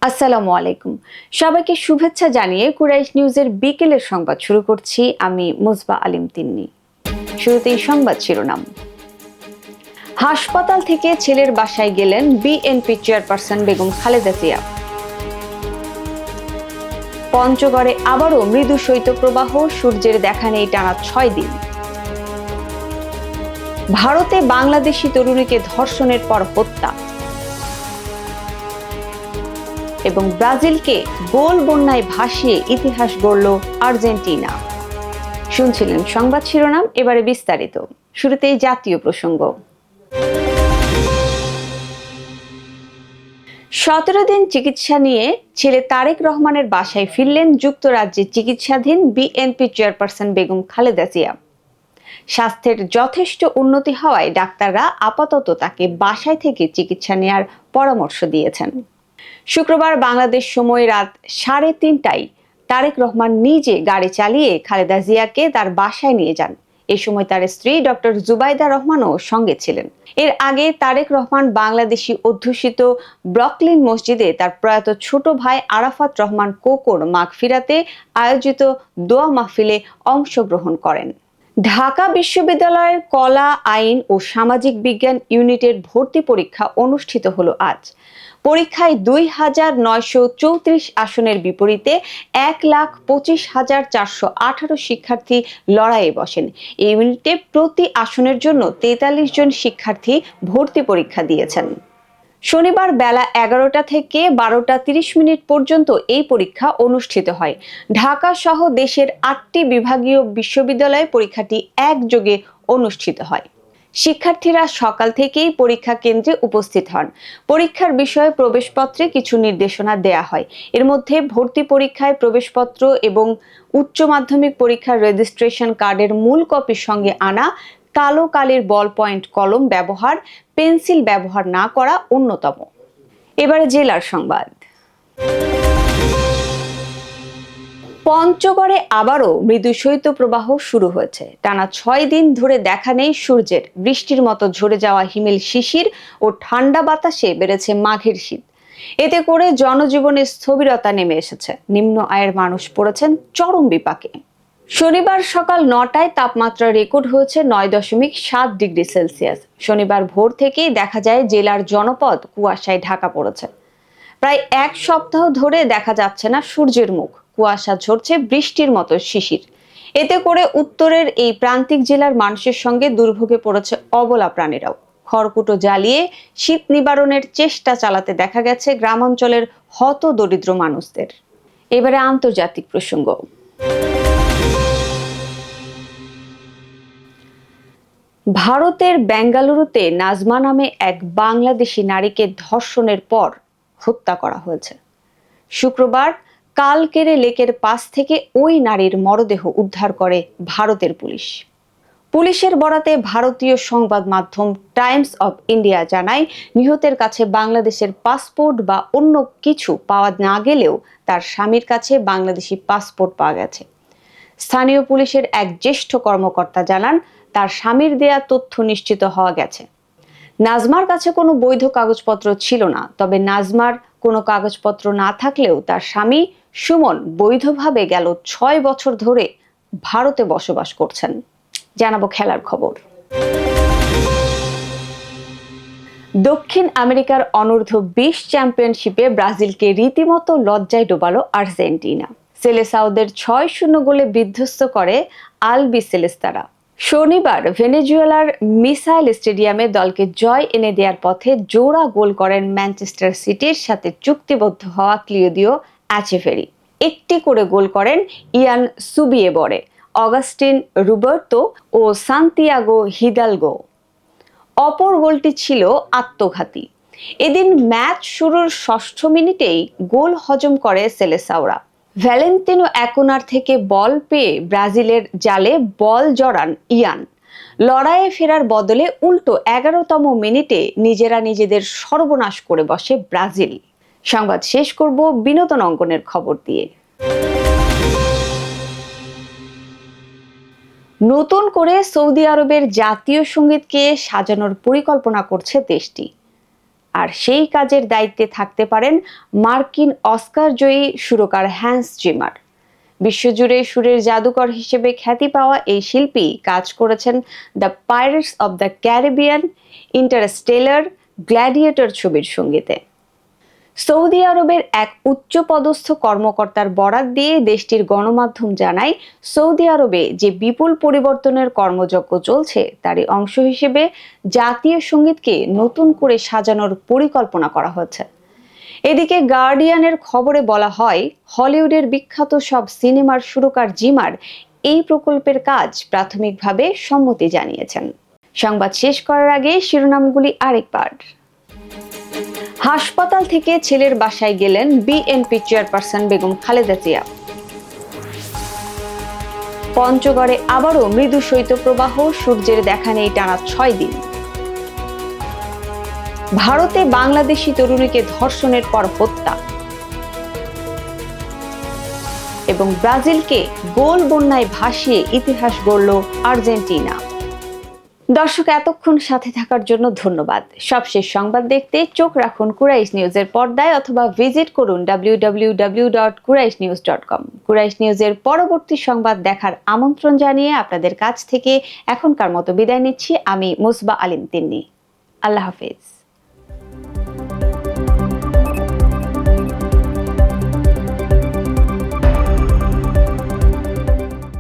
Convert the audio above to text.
আসসালামু আলাইকুম। সবাইকে শুভেচ্ছা জানিয়ে কুরাইশ নিউজের বিকেলের সংবাদ শুরু করছি আমি মুজবা আলিম তিন্নি। শুরুতেই সংবাদ শিরোনাম। হাসপাতাল থেকে ছেলের বাসায় গেলেন বিএনপি চেয়ারপারসন বেগম খালেদা জিয়া। পঞ্চগড়ে আবারও মৃদু শৈত্যপ্রবাহ, সূর্যের দেখা নেই টানা 6 দিন। ভারতে বাংলাদেশি তরুণীকে ধর্ষণের পর হত্যা এবং ব্রাজিলকে গোল বন্যায় ভাসিয়ে ইতিহাস গড়ল আর্জেন্টিনা। শুনছিলেন সংবাদ শিরোনাম, এবারে বিস্তারিত। শুরুতেই জাতীয় প্রসঙ্গ। 17 দিন চিকিৎসা নিয়ে ছেলে তারেক রহমানের বাসায় ফিরলেন যুক্তরাজ্যে চিকিৎসাধীন বিএনপি চেয়ারপারসন বেগম খালেদা জিয়া। স্বাস্থ্যের যথেষ্ট উন্নতি হওয়ায় ডাক্তাররা আপাতত তাকে বাসায় থেকে চিকিৎসা নেওয়ার পরামর্শ দিয়েছেন। শুক্রবার বাংলাদেশ সময় রাত 3:30টায় তারেক রহমান নিজে গাড়ি চালিয়ে খালেদা জিয়াকে তার বাসায় নিয়ে যান। এ সময় তার স্ত্রী ডক্টর জুবাইদা রহমানও সঙ্গে ছিলেন। এর আগে তারেক রহমান বাংলাদেশি অধ্যুষিত ব্রকলিন মসজিদে তার প্রয়াত ছোট ভাই আরাফাত রহমান কোকোর মাগফিরাতে আয়োজিত দোয়া মাহফিলে অংশগ্রহণ করেন। ঢাকা বিশ্ববিদ্যালয়ের কলা, আইন ও সামাজিক বিজ্ঞান ইউনিটের ভর্তি পরীক্ষা অনুষ্ঠিত হলো আজ। পরীক্ষায় 2,934 আসনের বিপরীতে 1,25,418 শিক্ষার্থী লড়াইয়ে বসেন। এই ইউনিটে প্রতি আসনের জন্য 43 জন শিক্ষার্থী ভর্তি পরীক্ষা দিয়েছেন। শনিবার বেলা 11টা থেকে 12:30 পর্যন্ত এই পরীক্ষা অনুষ্ঠিত হয়। ঢাকা সহ দেশের 8টি বিভাগীয় বিশ্ববিদ্যালয়ে পরীক্ষাটি একযোগে অনুষ্ঠিত হয়। শিক্ষার্থীরা সকাল থেকেই পরীক্ষা কেন্দ্রে উপস্থিত হন। পরীক্ষার বিষয়ে প্রবেশপত্রে কিছু নির্দেশনা দেয়া হয়। এর মধ্যে ভর্তি পরীক্ষায় প্রবেশপত্র এবং উচ্চ মাধ্যমিক পরীক্ষার রেজিস্ট্রেশন কার্ডের মূল কপির সঙ্গে আনা, কালো কালির বল পয়েন্ট কলম ব্যবহার, পেন্সিল ব্যবহার না করা অন্যতম। এবারে জেলার সংবাদ। পঞ্চগড়ে আবারও মৃদু শৈত্যপ্রবাহ শুরু হয়েছে। টানা 6 দিন ধরে দেখা নেই সূর্যের। বৃষ্টির মতো ঝরে যাওয়া হিমেল শিশির ও ঠান্ডা বাতাসে বেড়েছে মাঘের শীত। এতে করে জনজীবনে স্থবিরতা নেমে এসেছে। নিম্ন আয়ের মানুষ পড়েছেন চরম বিপাকে। শনিবার সকাল 9টায় তাপমাত্রা রেকর্ড হয়েছে 9.7 ডিগ্রি সেলসিয়াস। শনিবার ভোর থেকেই দেখা যায় জেলার জনপদ কুয়াশায় ঢাকা পড়েছে। প্রায় 1 সপ্তাহ ধরে দেখা যাচ্ছে না সূর্যের মুখ। কুয়াশা ঝরছে বৃষ্টির মতো শিশির। এতে করে উত্তরের এই প্রান্তিক জেলার মানুষের সঙ্গে দুর্ভোগে পড়েছে অবলা প্রাণীরাও। খড়কুটো জ্বালিয়ে শীত নিবারণের চেষ্টা চালাতে দেখা গেছে গ্রামাঞ্চলের হত দরিদ্র মানুষদের। এবারে আন্তর্জাতিক প্রসঙ্গ। ভারতের বেঙ্গালুরুতে নাজমা নামে এক বাংলাদেশি নারীকে ধর্ষণের পর হত্যা করা হয়েছে। শুক্রবার কালকেরে লেকের পাশ থেকে ওই নারীর মরদেহ উদ্ধার করে ভারতের পুলিশ। পুলিশের বরাতে ভারতীয় সংবাদ মাধ্যম টাইমস অব ইন্ডিয়া জানায়, নিহতের কাছে বাংলাদেশের পাসপোর্ট বা অন্য কিছু পাওয়া না গেলেও তার স্বামীর কাছে বাংলাদেশি পাসপোর্ট পাওয়া গেছে। স্থানীয় পুলিশের এক জ্যেষ্ঠ কর্মকর্তা জানান, তার স্বামীর দেয়া তথ্য নিশ্চিত হওয়া গেছে। নাজমার কাছে কোনো বৈধ কাগজপত্র ছিল না, তবে নাজমার কোনো কাগজপত্র না থাকলেও তার স্বামী সুমন বৈধভাবে গেল 6 বছর ধরে ভারতে বসবাস করছেন। জানাবো খেলার খবর। দক্ষিণ আমেরিকার অনূর্ধ্ব 20 চ্যাম্পিয়নশিপে ব্রাজিলকে রীতিমতো লজ্জায় ডোবালো আর্জেন্টিনা। সেলেসাওদের 6-0 গোলে বিধ্বস্ত করে আলবিসেলেস্তারা। শনিবার ভেনেজুয়েলার মিসাইল স্টেডিয়ামে দলকে জয় এনে দেওয়ার পথে জোড়া গোল করেন ম্যানচেস্টার সিটির সাথে চুক্তিবদ্ধ হওয়া ক্লিওদিও অ্যাচেভেরি। একটি করে গোল করেন ইয়ান সুবিয়েবরে, অগাস্টিন রুবের্তো ও সান্তিয়াগো হিদালগো। অপর গোলটি ছিল আত্মঘাতী। এদিন ম্যাচ শুরুর 6ষ্ঠ মিনিটেই গোল হজম করে সেলেসাওরা। ভ্যালেন্তিনো একোনার থেকে বল পেয়ে ব্রাজিলের জালে বল জড়ান ইয়ান। লড়াইয়ে ফেরার বদলে উল্টো 11তম মিনিটে নিজেরা নিজেদের সর্বনাশ করে বসে ব্রাজিল। সংবাদ শেষ করব বিনোদন অঙ্গনের খবর দিয়ে। নতুন করে সৌদি আরবের জাতীয় সঙ্গীতকে সাজানোর পরিকল্পনা করছে দেশটি। আর সেই কাজের দায়িত্বে থাকতে পারেন মার্কিন অস্কার জয়ী সুরকার হ্যান্স জিমার। বিশ্বজুড়ে সুরের জাদুকর হিসেবে খ্যাতি পাওয়া এই শিল্পী কাজ করেছেন the pirates of the Caribbean, Interstellar, gladiator ছবির সঙ্গীতে। সৌদি আরবের এক উচ্চপদস্থ কর্মকর্তার বরাত দিয়ে দেশটির গণমাধ্যম জানায়, সৌদি আরবে যে বিপুল পরিবর্তনের কর্মযজ্ঞ চলছে তারই অংশ হিসেবে জাতীয় সঙ্গীতকে নতুন করে সাজানোর পরিকল্পনা করা হচ্ছে। এদিকে গার্ডিয়ানের খবরে বলা হয়, হলিউডের বিখ্যাত সব সিনেমার সুরকার জিমার এই প্রকল্পের কাজ প্রাথমিকভাবে সম্মতি জানিয়েছেন। সংবাদ শেষ করার আগে শিরোনামগুলি আরেকবার। হাসপাতাল থেকে ছেলের বাসায় গেলেন বিএনপি চেয়ারপারসন বেগম খালেদা জিয়া। পঞ্চগড়ে আবারও মৃদু শৈত্যপ্রবাহ, সূর্যের দেখা নেই টানা 6 দিন। ভারতে বাংলাদেশি তরুণীকে ধর্ষণের পর হত্যা। এবং ব্রাজিলকে গোল বন্যায় ভাসিয়ে ইতিহাস গড়ল আর্জেন্টিনা। দর্শক, এতক্ষণ সাথে থাকার জন্য ধন্যবাদ। সবশেষ সংবাদ দেখতে চোখ রাখুন কুরাইশ নিউজের পর্দায় অথবা ভিজিট করুন www.quraishnews.com। কুরাইশ নিউজের পরবর্তী সংবাদ দেখার আমন্ত্রণ জানিয়ে আপনাদের কাছ থেকে এখনকার মতো বিদায় নিচ্ছি আমি মুসবা আলিম তিন্নি। আল্লাহ হাফেজ।